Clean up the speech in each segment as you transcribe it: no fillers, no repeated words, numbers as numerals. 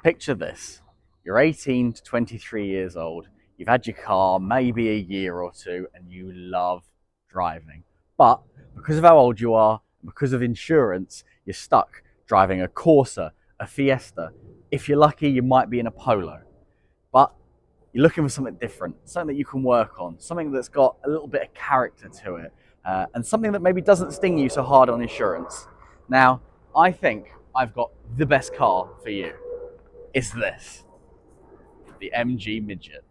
Picture this. You're 18 to 23 years old. You've had your car maybe a year or two and you love driving. But because of how old you are, because of insurance, you're stuck driving a Corsa, a Fiesta. If you're lucky, you might be in a Polo. But you're looking for something different, something that you can work on, something that's got a little bit of character to it, and something that maybe doesn't sting you so hard on insurance. Now, I think I've got the best car for you. It's this, the MG Midget.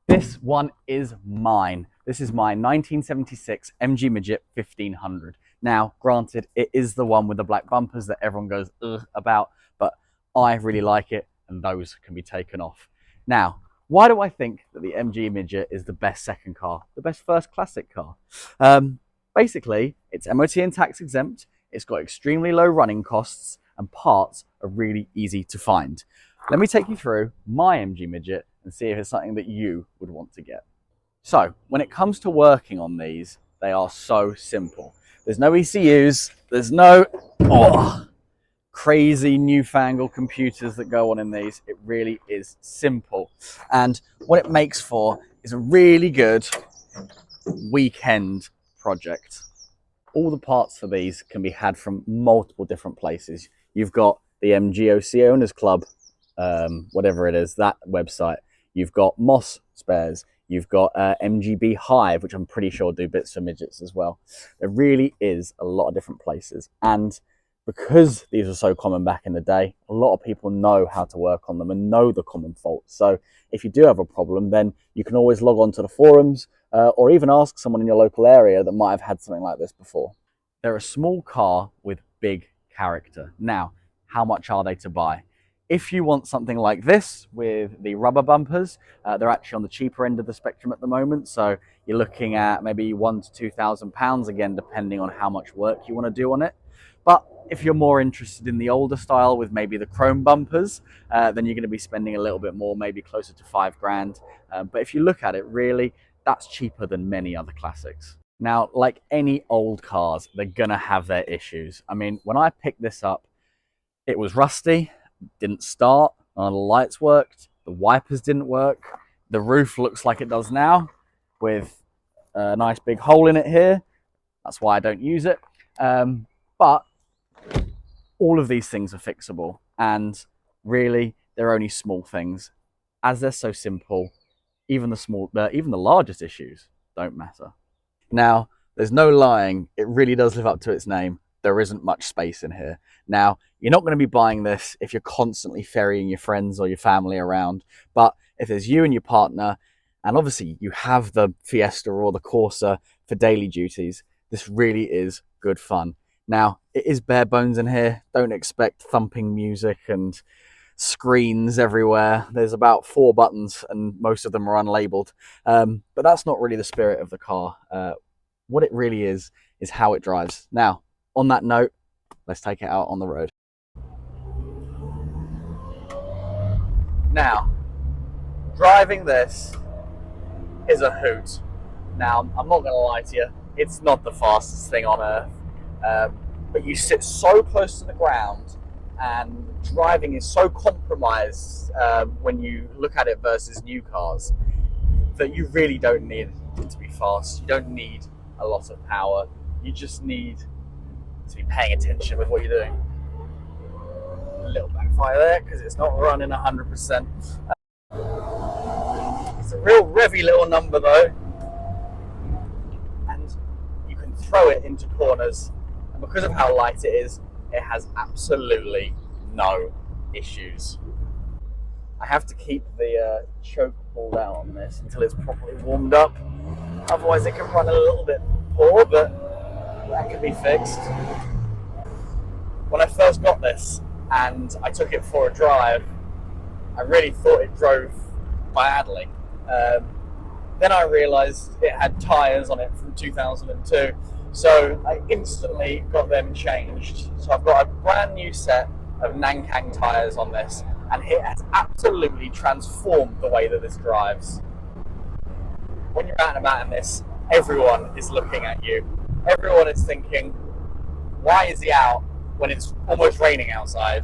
This one is mine. This is my 1976 MG Midget 1500. Now, granted, it is the one with the black bumpers that everyone goes ugh about, but I really like it, and those can be taken off. Now, why do I think that the MG Midget is the best second car, the best first classic car? Basically, it's MOT and tax exempt, it's got extremely low running costs, and parts are really easy to find. Let me take you through my MG Midget and see if it's something that you would want to get. So, when it comes to working on these, they are so simple. There's no ECUs, there's no crazy newfangled computers that go on in these. It really is simple. And what it makes for is a really good weekend project. All the parts for these can be had from multiple different places. You've got the MGOC Owners Club, whatever it is, that website. You've got Moss spares. You've got MGB Hive, which I'm pretty sure do bits for midgets as well. There really is a lot of different places. And because these were so common back in the day, a lot of people know how to work on them and know the common faults. So if you do have a problem, then you can always log on to the forums or even ask someone in your local area that might have had something like this before. They're a small car with big character. Now, how much are they to buy? If you want something like this with the rubber bumpers, they're actually on the cheaper end of the spectrum at the moment. So you're looking at maybe £1,000 to £2,000 again, depending on how much work you want to do on it. But if you're more interested in the older style with maybe the chrome bumpers, then you're going to be spending a little bit more, maybe closer to £5,000. But if you look at it, really, that's cheaper than many other classics. Now, like any old cars, they're going to have their issues. I mean, when I picked this up, it was rusty. Didn't start, none of the lights worked, the wipers didn't work, the roof looks like it does now with a nice big hole in it here. That's why I don't use it. But all of these things are fixable, and really they're only small things. As they're so simple, even the largest issues don't matter. Now, there's no lying, it really does live up to its name. There isn't much space in here. Now, you're not going to be buying this if you're constantly ferrying your friends or your family around, but if there's you and your partner, and obviously you have the Fiesta or the Corsa for daily duties, this really is good fun. Now, it is bare bones in here. Don't expect thumping music and screens everywhere. There's about 4 buttons and most of them are unlabeled, but that's not really the spirit of the car. What it really is how it drives. Now, on that note, let's take it out on the road. Now, driving this is a hoot. Now, I'm not going to lie to you, it's not the fastest thing on earth, but you sit so close to the ground and driving is so compromised when you look at it versus new cars that you really don't need it to be fast. You don't need a lot of power. You just need to be paying attention with what you're doing. A little backfire there because it's not running 100%. It's a real revvy little number though, and you can throw it into corners, and because of how light it is, it has absolutely no issues. I have to keep the choke pulled out on this until it's properly warmed up, otherwise it can run a little bit poor, but that can be fixed. When I first got this and I took it for a drive, I really thought it drove badly. Then I realised it had tyres on it from 2002, so I instantly got them changed. So I've got a brand new set of Nankang tyres on this, and it has absolutely transformed the way that this drives. when you're out and about in this, everyone is looking at you. Everyone is thinking, why is he out when it's almost raining outside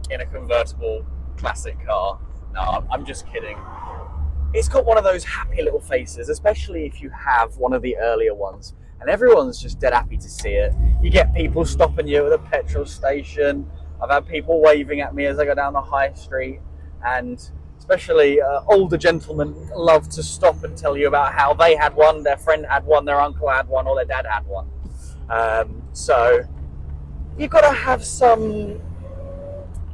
in a convertible classic car? No, I'm just kidding. It's got one of those happy little faces, especially if you have one of the earlier ones, and everyone's just dead happy to see it. You get people stopping you at a petrol station. I've had people waving at me as I go down the high street, and especially older gentlemen love to stop and tell you about how they had one, their friend had one, their uncle had one, or their dad had one. So you've got to have some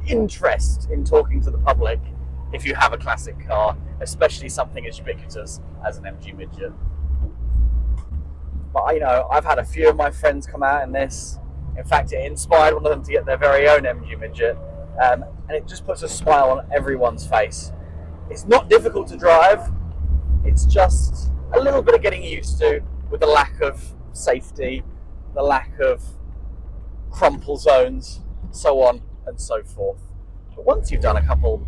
interest in talking to the public if you have a classic car, especially something as ubiquitous as an MG Midget. But I've had a few of my friends come out in this. In fact, it inspired one of them to get their very own MG Midget, and it just puts a smile on everyone's face. It's not difficult to drive, it's just a little bit of getting used to with the lack of safety, the lack of crumple zones, so on and so forth. But once you've done a couple,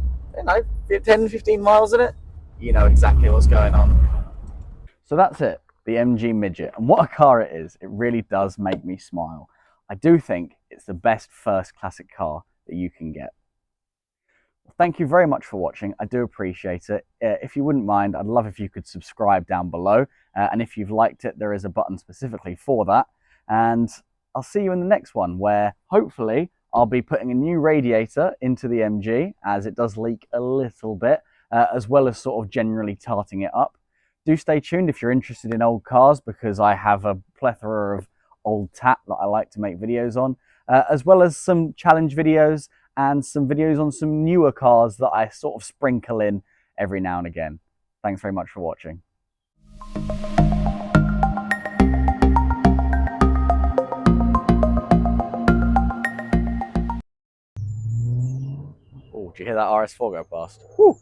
10, 15 miles in it, you know exactly what's going on. So that's it, the MG Midget. And what a car it is. It really does make me smile. I do think it's the best first classic car that you can get. Well, thank you very much for watching. I do appreciate it. If you wouldn't mind, I'd love if you could subscribe down below. And if you've liked it, there is a button specifically for that. And I'll see you in the next one, where hopefully I'll be putting a new radiator into the MG, as it does leak a little bit, as well as sort of generally tarting it up. Do stay tuned if you're interested in old cars, because I have a plethora of old tat that I like to make videos on, as well as some challenge videos and some videos on some newer cars that I sort of sprinkle in every now and again. Thanks very much for watching. Oh, did you hear that RS4 go past? Woo!